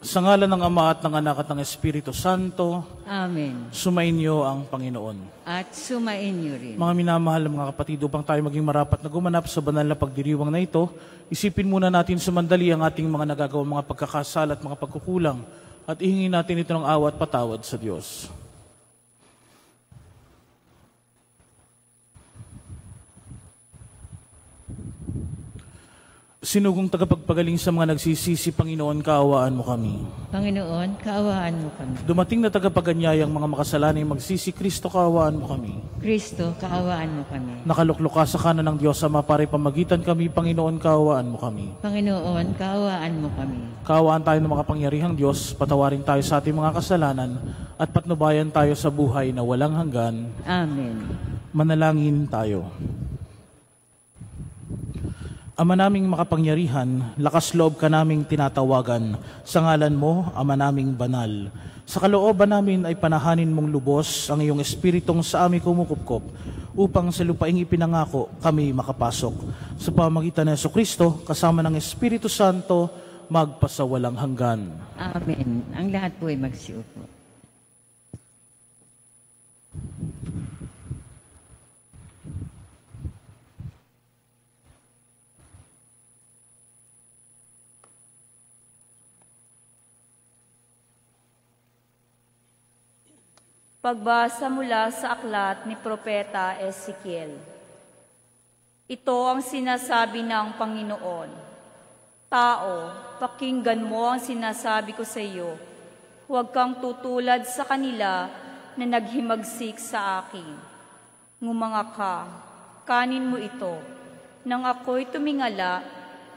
Sa ngalan ng Ama at ng Anak at ng Espiritu Santo, Amen. sumainyo ang Panginoon. At sumain niyo rin. Mga minamahal mga kapatid, upang tayo maging marapat na gumanap sa banal na pagdiriwang na ito, isipin muna natin sa mandali ang ating mga nagagawang mga pagkakasala at mga pagkukulang at ihingin natin ito ng awa at patawad sa Diyos. Sinugong tagapagpagaling sa mga nagsisisi, Panginoon, kaawaan mo kami. Panginoon, kaawaan mo kami. Dumating na tagapaganyayang mga makasalanay magsisi, Kristo, kaawaan mo kami. Kristo, kaawaan mo kami. Nakaluklok ka sa kanan ng Diyos Ama, para pamagitan kami, Panginoon, kaawaan mo kami. Panginoon, kaawaan mo kami. Kaawaan tayo ng makapangyarihang Diyos, patawarin tayo sa ating mga kasalanan, at patnubayan tayo sa buhay na walang hanggan. Amen. Manalangin tayo. Ama naming makapangyarihan, lakas loob ka naming tinatawagan. Sa ngalan mo, Ama naming banal. Sa kalooban namin ay panahanin mong lubos ang iyong espiritong sa aming kumukupkop, upang sa lupaing ipinangako kami makapasok. Sa pamagitan ng Jesucristo, kasama ng Espiritu Santo, magpasawalang hanggan. Amen. Ang lahat po ay magsiupo. Pagbasa mula sa aklat ni Propeta Ezekiel. Ito ang sinasabi ng Panginoon. Tao, pakinggan mo ang sinasabi ko sa iyo. Huwag kang tutulad sa kanila na naghimagsik sa akin. Ngumanga ka, kanin mo ito. Nang ako'y tumingala,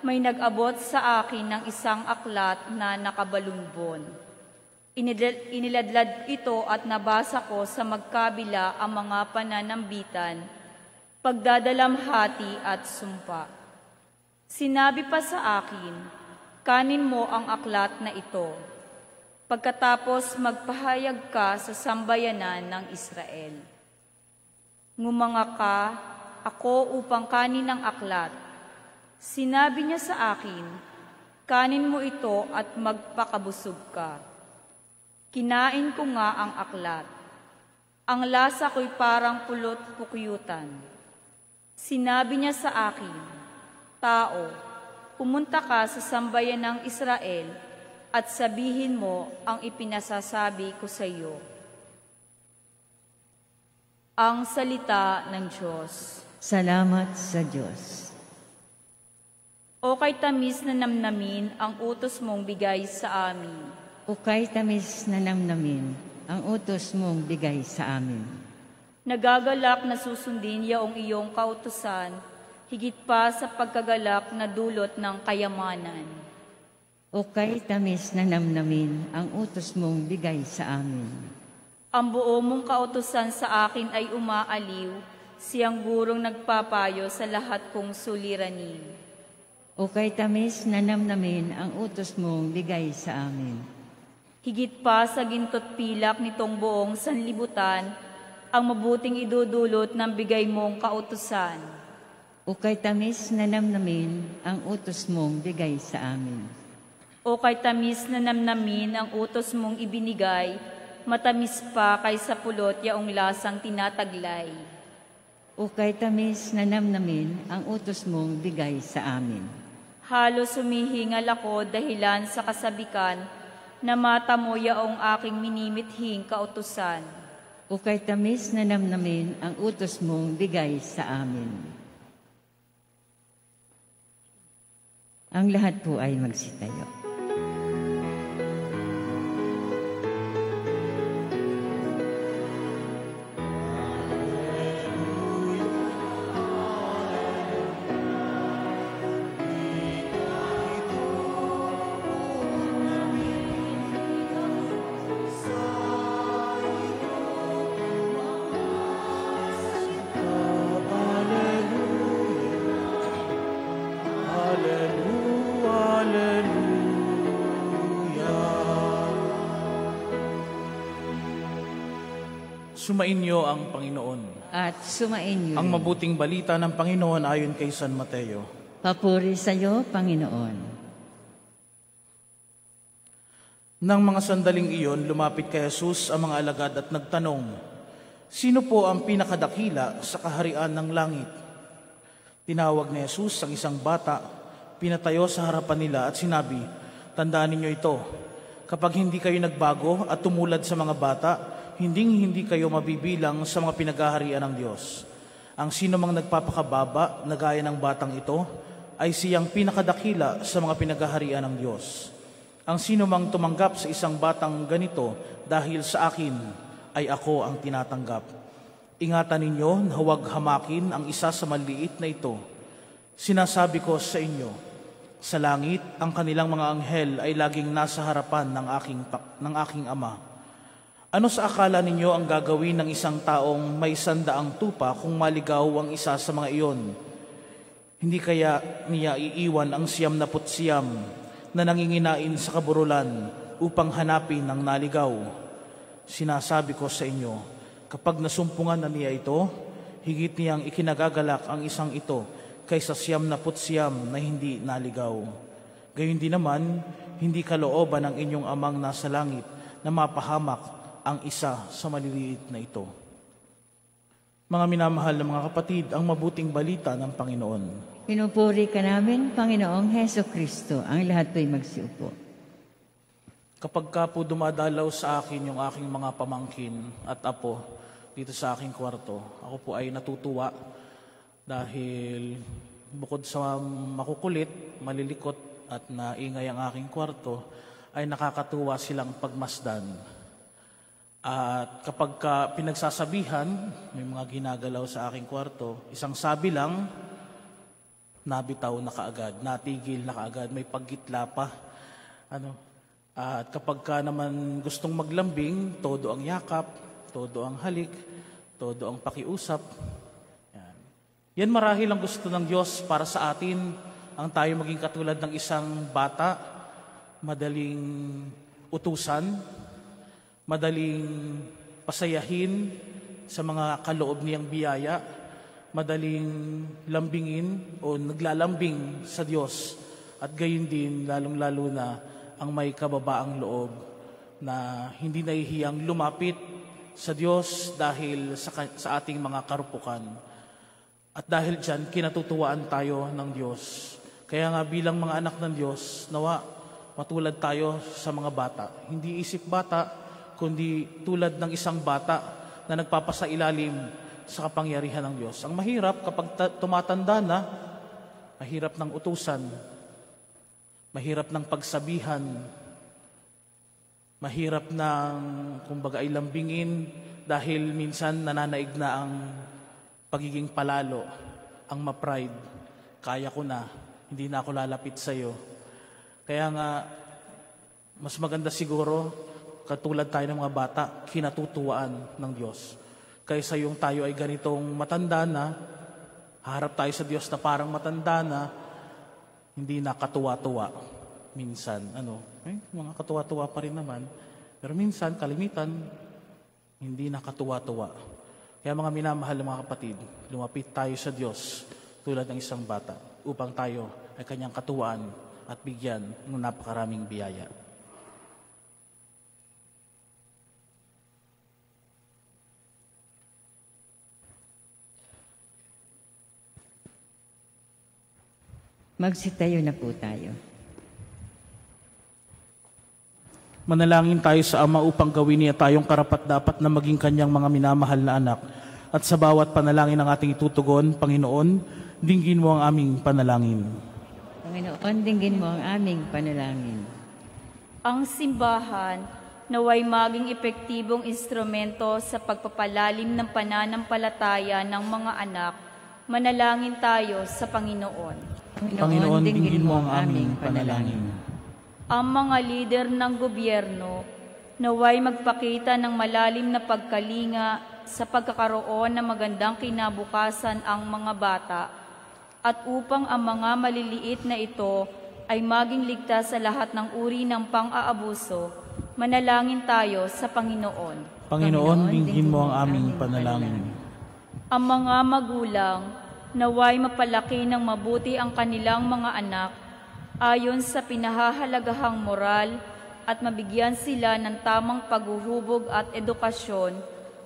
may nag-abot sa akin ng isang aklat na nakabalumbon. Iniladlad ito at nabasa ko sa magkabila ang mga pananambitan, pagdadalamhati at sumpa. Sinabi pa sa akin, kanin mo ang aklat na ito. Pagkatapos magpahayag ka sa sambayanan ng Israel. Ngumanga ka, ako upang kanin ang aklat. Sinabi niya sa akin, kanin mo ito at magpakabusog ka. Kinain ko nga ang aklat. Ang lasa ko'y parang pulot-pukyutan. Sinabi niya sa akin, tao, pumunta ka sa sambayan ng Israel at sabihin mo ang ipinasasabi ko sa iyo. Ang salita ng Diyos. Salamat sa Diyos. O kay tamis na namnamin ang utos mong bigay sa amin. Ukay tamis na namnamin ang utos mong bigay sa amin. Nagagalak na susundin yaong iyong kautusan, higit pa sa pagkagalak na dulot ng kayamanan. Ukay tamis na namnamin ang utos mong bigay sa amin. Ang buo mong kautusan sa akin ay umaaliw, siyang gurong nagpapayo sa lahat kong suliranin. Ukay tamis na namnamin ang utos mong bigay sa amin. Higit pa sa ginto't pilak nitong buong sanlibutan, ang mabuting idudulot ng bigay mong kautusan. Ukay tamis na namnamin ang utos mong bigay sa amin. O kay tamis na namnamin ang utos mong ibinigay, matamis pa kaysa pulot yaong lasang tinataglay. Ukay tamis na namnamin ang utos mong bigay sa amin. Halos humihingal ako dahilan sa kasabikan, na mata mo yaong aking minimithing kautusan. Ukay tamis na namnamin ang utos mong bigay sa amin. Ang lahat po ay magsitayo. Sumainyo ang Panginoon. At sumain niyo Ang rin. mabuting balita ng Panginoon ayon kay San Mateo. Papuri sa iyo, Panginoon. Nang mga sandaling iyon, lumapit kay Jesus ang mga alagad at nagtanong, "Sino po ang pinakadakila sa kaharian ng langit?" Tinawag ni Jesus ang isang bata, pinatayo sa harapan nila at sinabi, "Tandaan ninyo ito, kapag hindi kayo nagbago at tumulad sa mga bata, hindi kayo mabibilang sa mga pinagaharian ng Diyos. Ang sino mang nagpapakababa na gaya ng batang ito, ay siyang pinakadakila sa mga pinagaharian ng Diyos. Ang sino mang tumanggap sa isang batang ganito dahil sa akin, ay ako ang tinatanggap. Ingatan ninyo na huwag hamakin ang isa sa maliit na ito. Sinasabi ko sa inyo, sa langit ang kanilang mga anghel ay laging nasa harapan ng aking Ama. Ano sa akala ninyo ang gagawin ng isang taong may 100 tupa kung maligaw ang isa sa mga iyon? Hindi kaya niya iiwan ang 99 na nanginginain sa kaburulan upang hanapin ang naligaw? Sinasabi ko sa inyo, kapag nasumpungan na niya ito, higit niyang ikinagagalak ang isang ito kaysa 99 na hindi naligaw. Gayon din naman, hindi kalooban ng inyong amang nasa langit na mapahamak ang isa sa maliliit na ito." Mga minamahal na mga kapatid, ang mabuting balita ng Panginoon. Pinupuri ka namin, Panginoong Heso Kristo. Ang lahat po'y magsiupo. Kapag ka po dumadalaw sa akin yung aking mga pamangkin at apo dito sa aking kwarto, ako po ay natutuwa dahil bukod sa makukulit, malilikot at naingay ang aking kwarto, ay nakakatuwa silang pagmasdan. At kapag ka pinagsasabihan, may mga ginagalaw sa aking kwarto, isang sabi lang, nabitaw na kaagad, natigil na kaagad, may paggitla pa. At kapag ka naman gustong maglambing, todo ang yakap, todo ang halik, todo ang pakiusap. Yan marahil ang gusto ng Diyos para sa atin, ang tayo maging katulad ng isang bata, madaling utusan, madaling pasayahin sa mga kaloob niyang biyaya, madaling lambingin o naglalambing sa Diyos, at gayon din lalong-lalo na ang may kababaang loob na hindi nahihiyang lumapit sa Diyos dahil sa ating mga karupukan. At dahil dyan, kinatutuwaan tayo ng Diyos. Kaya nga bilang mga anak ng Diyos, nawa matulad tayo sa mga bata. Hindi isip bata, kundi tulad ng isang bata na nagpapasailalim sa kapangyarihan ng Diyos. Ang mahirap kapag tumatanda na, mahirap ng utusan, mahirap ng pagsabihan, mahirap ng, kumbaga, ay lambingin dahil minsan nananaig na ang pagiging palalo, ang ma-pride. Kaya ko na, hindi na ako lalapit sa iyo. Kaya nga, mas maganda siguro, katulad tayo ng mga bata, kinatutuwaan ng Diyos. Kaysa yung tayo ay ganitong matanda na, harap tayo sa Diyos na parang matanda na, hindi na katuwa-tuwa. Minsan, mga katuwa-tuwa pa rin naman. Pero minsan, kalimitan, hindi na katuwa-tuwa. Kaya mga minamahal ng mga kapatid, lumapit tayo sa Diyos tulad ng isang bata upang tayo ay kanyang katuwaan at bigyan ng napakaraming biyaya. Magsitayo na po tayo. Manalangin tayo sa Ama upang gawin niya tayong karapat-dapat na maging kanyang mga minamahal na anak. At sa bawat panalangin ng ating itutugon, Panginoon, dinggin mo ang aming panalangin. Panginoon, dinggin mo ang aming panalangin. Ang simbahan naway maging epektibong instrumento sa pagpapalalim ng pananampalataya ng mga anak. Manalangin tayo sa Panginoon. Panginoon, dinggin mo ang aming panalangin. Ang mga lider ng gobyerno naway magpakita ng malalim na pagkalinga sa pagkakaroon ng magandang kinabukasan ang mga bata at upang ang mga maliliit na ito ay maging ligtas sa lahat ng uri ng pang-aabuso, manalangin tayo sa Panginoon. Panginoon, dinggin mo ang aming panalangin. Ang mga magulang naway mapalaki ng mabuti ang kanilang mga anak ayon sa pinahahalagahang moral at mabigyan sila ng tamang paghuhubog at edukasyon,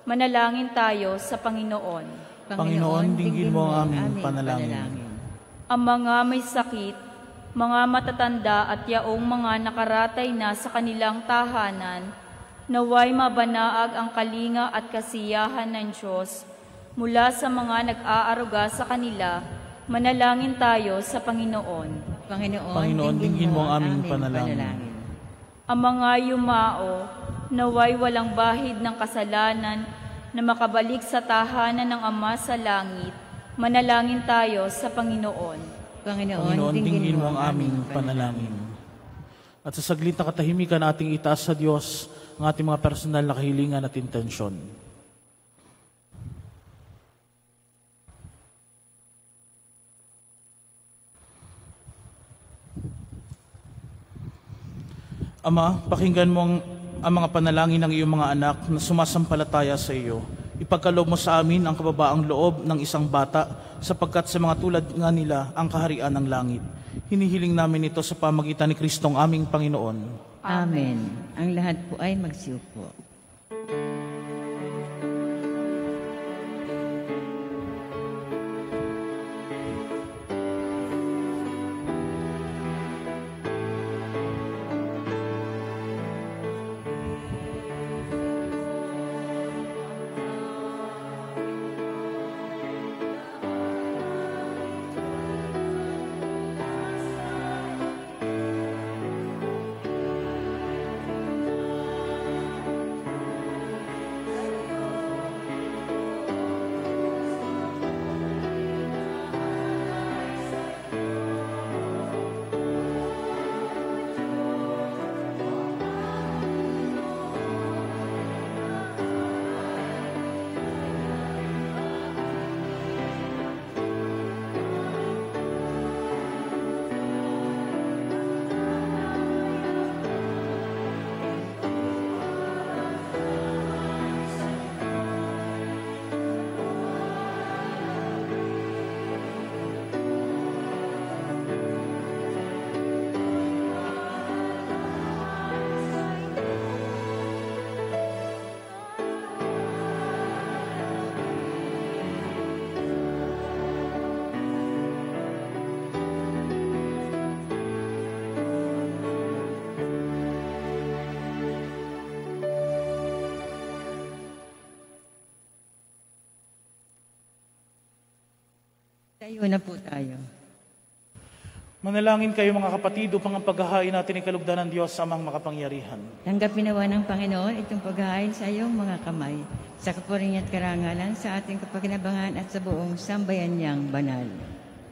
manalangin tayo sa Panginoon. Panginoon, dinggin mo ang aming panalangin. Ang mga may sakit, mga matatanda at yaong mga nakaratay na sa kanilang tahanan, naway mabanaag ang kalinga at kasiyahan ng Diyos mula sa mga nag-aaruga sa kanila. Manalangin tayo sa Panginoon. Panginoon, dinggin mo ang aming panalangin. Ang mga yumao, naway walang bahid ng kasalanan na makabalik sa tahanan ng Ama sa langit. Manalangin tayo sa Panginoon. Panginoon, dinggin mo ang aming panalangin. At sa saglit na katahimikan ating itaas sa Diyos ang ating mga personal na kahilingan at intensyon. Ama, pakinggan mo ang mga panalangin ng iyong mga anak na sumasampalataya sa iyo. Ipagkaloob mo sa amin ang kababaang loob ng isang bata sapagkat sa mga tulad nga nila ang kaharian ng langit. Hinihiling namin ito sa pamagitan ni Kristong aming Panginoon. Amen. Ang lahat po ay magsiupo. Tayo na po tayo. Manalangin kayo mga kapatid upang ang paghahain natin ay kalugdan ng Diyos amang makapangyarihan. Tanggapin nawa ng Panginoon itong paghahain sa iyong mga kamay, sa kapuringan at karangalan, sa ating kapakinabangan at sa buong sambayan niyang banal.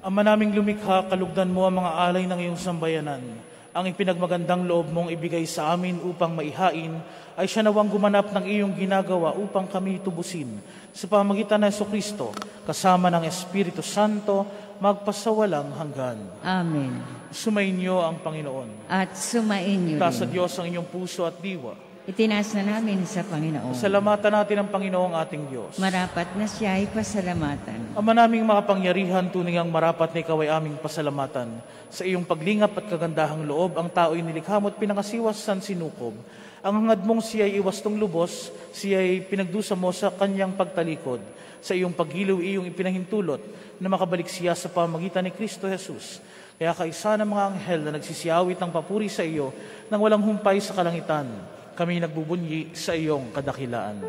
Ama naming lumikha, kalugdan mo ang mga alay ng iyong sambayanan. Ang ipinagmagandang loob mong ibigay sa amin upang maihain ay siya nawang gumanap ng iyong ginagawa upang kami tubusin sa pamagitan ng Jesucristo, kasama ng Espiritu Santo, magpasawalang hanggan. Amen. Sumainyo ang Panginoon. At sumainyo Itaas sa rin. Diyos ang inyong puso at diwa. Itinaas na namin sa Panginoon. Salamatan natin ang Panginoong ating Diyos. Marapat na siya ay pasalamatan. Ama naming makapangyarihan, tunay ang marapat na ikaw ay aming pasalamatan. Sa iyong paglingap at kagandahang loob, ang tao'y nilikha mo at pinangasiwas san sinukob. Ang hangad mong siya'y iwastong lubos, siya'y pinagdusa mo sa kanyang pagtalikod. Sa iyong paggiliw, iyong ipinahintulot na makabalik siya sa pamagitan ni Kristo Jesus. Kaya kaisa ng mga anghel na nagsisiyawit ng papuri sa iyo nang walang humpay sa kalangitan, kami nagbubunyi sa iyong kadakilaan.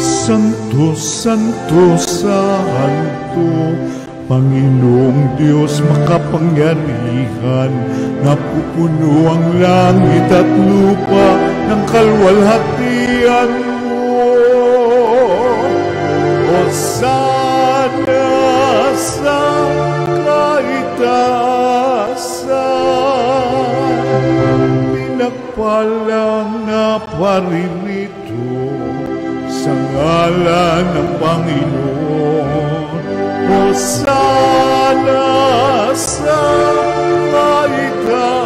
Santo, Santo, Santo, Panginoong Diyos makapangyarihan, napupuno ang langit at lupa ng kalwalhatian mo. Hosana sa kaitaasan, pinagpalang na paririto sa ngalan ng Panginoon. Hosana sa kaitaasan.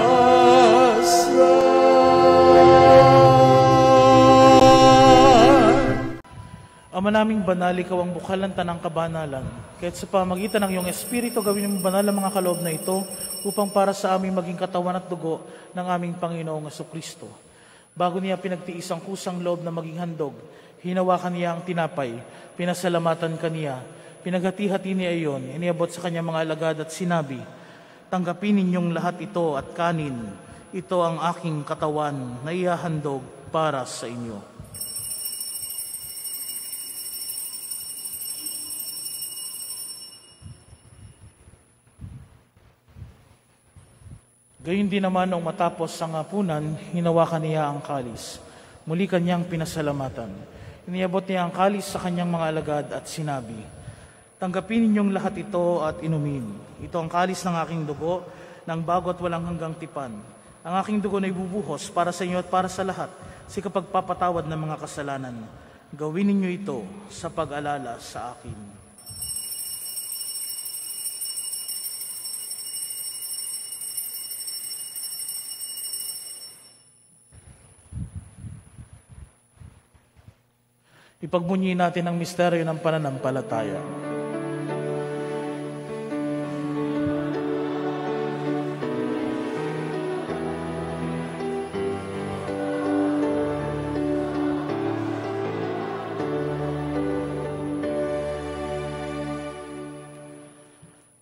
Ama Ama naming banal, ikaw ang bukal ng tanang kabanalan. Kaya't sa pamagitan ng iyong Espiritu, gawin mo banal ang mga kaloob na ito upang para sa aming maging katawan at dugo ng aming Panginoong Jesucristo. Bago niya pinagtiis ang kusang loob na maging handog, hinawakan niya ang tinapay, pinasalamatan kaniya, pinaghati-hati niya iyon, iniabot sa kanyang mga alagad at sinabi, "Tanggapin ninyong lahat ito at kanin. Ito ang aking katawan na ihahandog para sa inyo." Gayun din naman nung matapos ang hapunan, hinawakan niya ang kalis. Muli kanyang pinasalamatan. Iniabot niya ang kalis sa kanyang mga alagad at sinabi, "Tanggapin ninyong lahat ito at inumin. Ito ang kalis ng aking dugo, ng bago at walang hanggang tipan. Ang aking dugo na ibubuhos para sa inyo at para sa lahat, sa kapagpapatawad ng mga kasalanan. Gawin ninyo ito sa pag-alala sa akin." Ipagbunyi natin ang misteryo ng pananampalataya.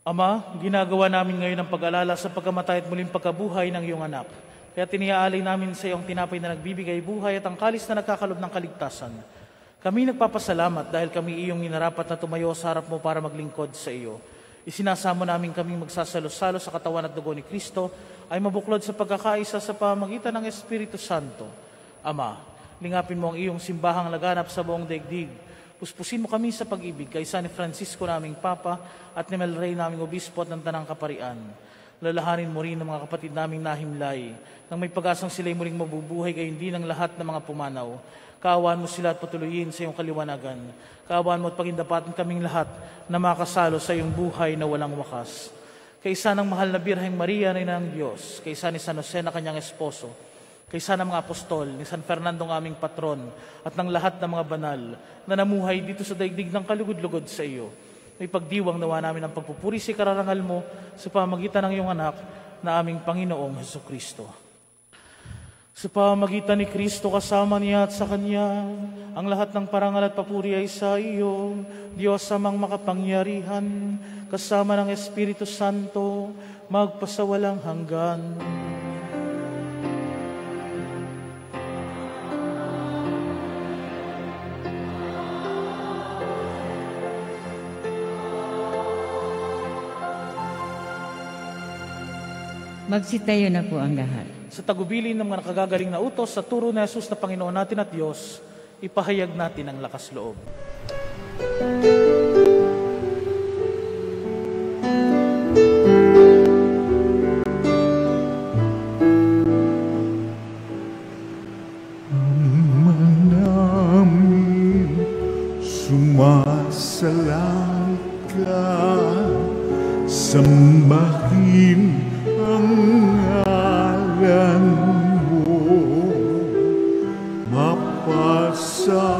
Ama, ginagawa namin ngayon ang pag-alala sa pagkamatay at muling pagkabuhay ng iyong anak. Kaya tiniaalay namin sa iyong tinapay na nagbibigay buhay at ang kalis na nagkakalob ng kaligtasan. Kami nagpapasalamat dahil kami iyong inarapat na tumayo sa harap mo para maglingkod sa iyo. Isinasamo namin kaming magsasalo-salo sa katawan at dugo ni Kristo ay mabuklod sa pagkakaisa sa pamamagitan ng Espiritu Santo. Ama, lingapin mo ang iyong simbahang laganap sa buong daigdig. Puspusin mo kami sa pag-ibig kay San Francisco naming Papa at ni Melrey naming Obispo at ng Tanang Kaparian. Lalahanin mo rin ang mga kapatid naming nahimlay nang may pag-asang sila'y muling mabubuhay gayon din ang lahat ng mga pumanaw. Kaawaan mo sila at patuloyin sa iyong kaliwanagan. Kaawaan mo at pagindapatan kaming lahat na makasalo sa iyong buhay na walang wakas. Kaysa ng mahal na Birheng Maria na Ina ng Diyos, kaysa ni San Jose na kanyang esposo, kaysa ng mga apostol, ni San Fernando ng aming patron, at ng lahat ng mga banal na namuhay dito sa daigdig ng kalugod-lugod sa iyo. May pagdiwang nawa namin ang pagpupuri sa kararangal mo sa pamagitan ng iyong anak na aming Panginoong Jesucristo. Sa pamagitan ni Kristo kasama niya at sa Kanya, ang lahat ng parangal at papuri ay sa iyo, Diyos amang makapangyarihan, kasama ng Espiritu Santo, magpasawalang hanggan. Magsitayo na po ang lahat. Sa tagubilin ng mga nakagagaling na utos sa turo ni Jesus na Panginoon natin at Diyos, ipahayag natin ang lakas loob. Ama namin, sumasalangit ka, sambahin ang ngalan mo, mapasa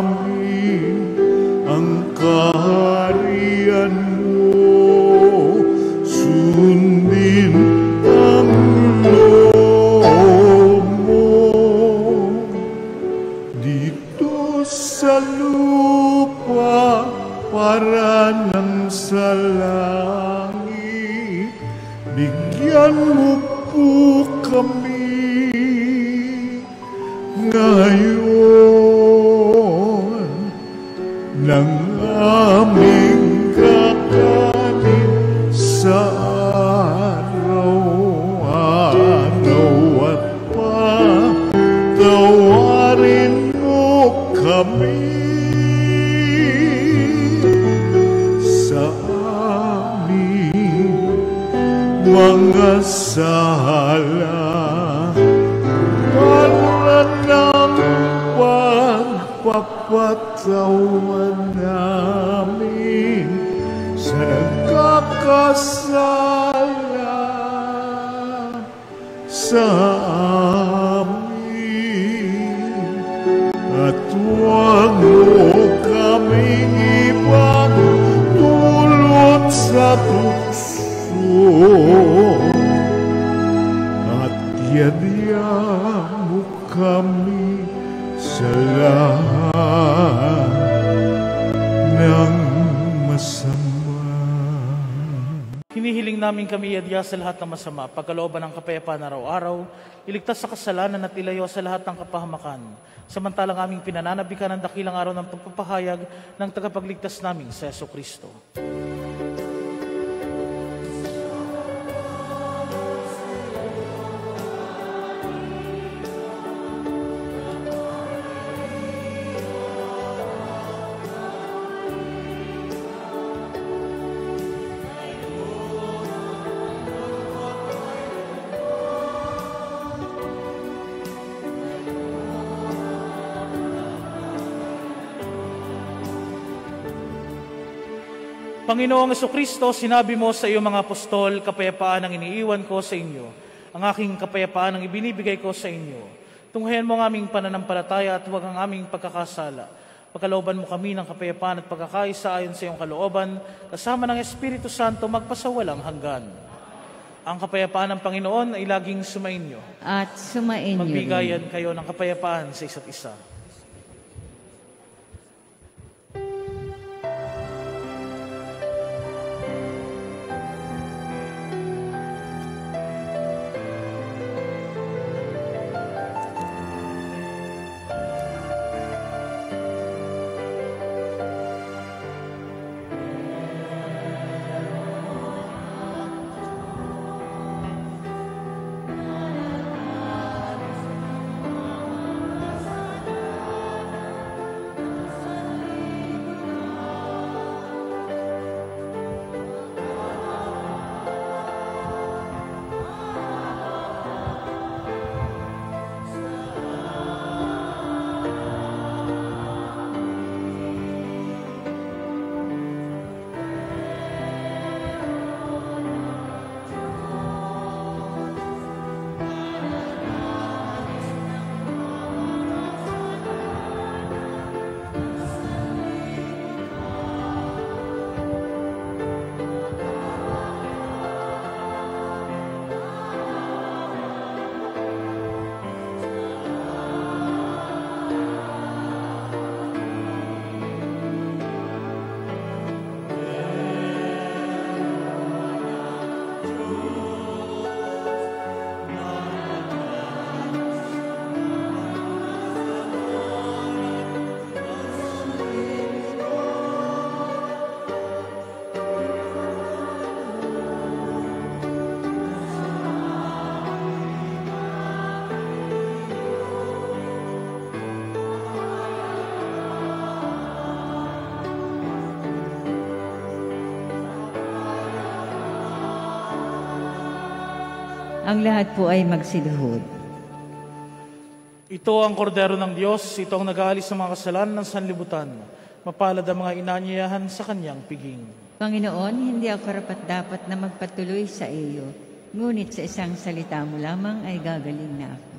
amin ang kaharian mo, sundin ang loob mo, dito sa lupa para ng sa langit. Bigyan mo po kami ngayon ng aming kakanin sa araw-araw at patawarin mo kami sa aming mga sala, para ng pagpapatawan namin sa nagkakasala sa amin, at huwag mo aming ipagdulot sa tukso at yadya mo kami sa lahat ng masama. Hinihiling namin kami yadya sa lahat ng masama, pagkalooban ng kapayapaan araw-araw, iligtas sa kasalanan at ilayo sa lahat ng kapahamakan. Samantalang aming pinananabikan ang dakilang araw ng pagpapahayag ng tagapagligtas naming sa Jesucristo. Panginoong Jesucristo, sinabi mo sa iyong mga apostol, kapayapaan ang iniiwan ko sa inyo. Ang aking kapayapaan ang ibinibigay ko sa inyo. Tunghayan mo ang aming pananampalataya at huwag ang aming pagkakasala. Pagkalooban mo kami ng kapayapaan at pagkakaisa ayon sa iyong kalooban, kasama ng Espiritu Santo magpasawalang hanggan. Ang kapayapaan ng Panginoon ay laging sumainyo. At sumainyo rin. Magbigayan kayo ng kapayapaan sa isa't isa. Ang lahat po ay magsiluhod. Ito ang kordero ng Diyos, ito ang nag-aalis ng mga kasalanan ng sanlibutan. Mapalad ang mga inanyayahan sa kanyang piging. Panginoon, hindi ako karapat-dapat na magpatuloy sa iyo, ngunit sa isang salita mo lamang ay gagaling na ako.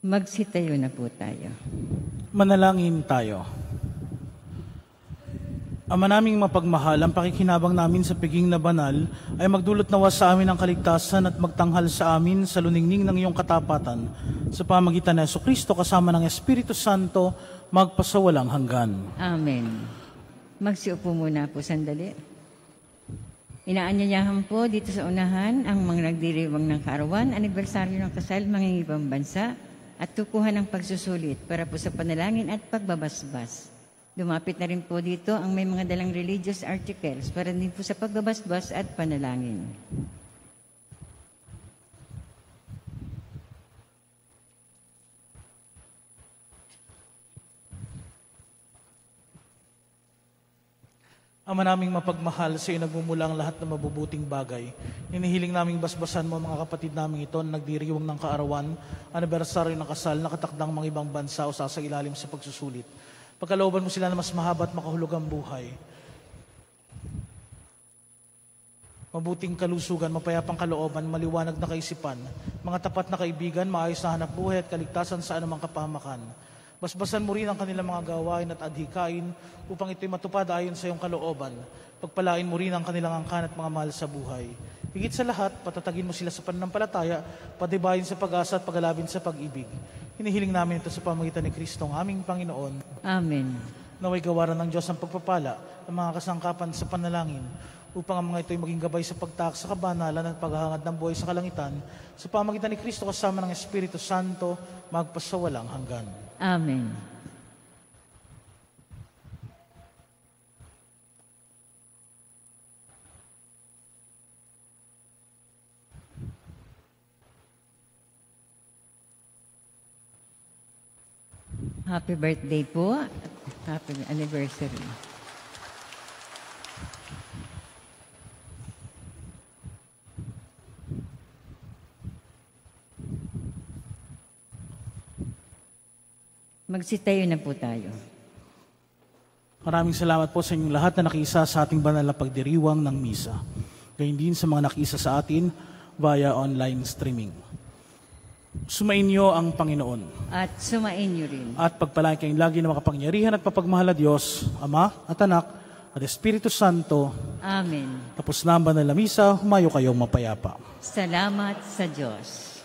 Magsitayo na po tayo. Manalangin tayo. Ama naming mapagmahal, ang pakikinabang namin sa piging na banal ay magdulot nawa sa amin ang kaligtasan at magtanghal sa amin sa luningning ng iyong katapatan sa pamagitan ng Jesucristo kasama ng Espiritu Santo magpasawalang hanggan. Amen. Magsiupo muna po sandali. Inaanyayahan po dito sa unahan ang mga nagdiriwang ng kaarawan, anibersaryo ng kasal, mangingibang bansa at tukuhan ng pagsusulit para po sa panalangin at pagbabasbas. Lumapit na rin po dito ang may mga dalang religious articles para din po sa pagbabasbas at panalangin. Ama naming mapagmahal, sa iyo nagmumula ang lahat ng mabubuting bagay. Hinihiling naming basbasan mo mga kapatid namin ito na nagdiriwang ng kaarawan, anibersaryo ng kasal, nakatakdang mga ibang bansa o sasailalim sa pagsusulit. Pagkalooban mo sila na mas mahaba at makahulugang buhay. Mabuting kalusugan, mapayapang kalooban, maliwanag na kaisipan, mga tapat na kaibigan, maayos na hanap buhay at kaligtasan sa anumang kapahamakan. Basbasan mo rin ang kanilang mga gawain at adhikain upang ito'y matupad ayon sa iyong kalooban. Pagpalain mo rin ang kanilang angkan at mga mahal sa buhay. Higit sa lahat, patatagin mo sila sa pananampalataya, patibayin sa pag-asa at pagalabin sa pag-ibig. Hinihiling namin ito sa pamagitan ni Kristo, ang aming Panginoon. Amen. Naway gawaran ng Diyos ang pagpapala ng mga kasangkapan sa panalangin upang ang mga ito'y maging gabay sa pagtaak sa kabanalan at paghahangad ng buhay sa kalangitan sa pamagitan ni Kristo kasama ng Espiritu Santo magpasawalang hanggan. Amen. Happy birthday po. Happy anniversary. Magsitayo na po tayo. Maraming salamat po sa inyong lahat na nakiisa sa ating banal na pagdiriwang ng misa. Gayun din sa mga nakiisa sa atin via online streaming. Sumainyo ang Panginoon. At sumainyo rin. At pagpalain kayong lagi ng makapangyarihan at mapagmahal na Diyos, Ama at Anak at Espiritu Santo. Amen. Tapos na ang banal na misa, humayo kayong mapayapa. Salamat sa Diyos.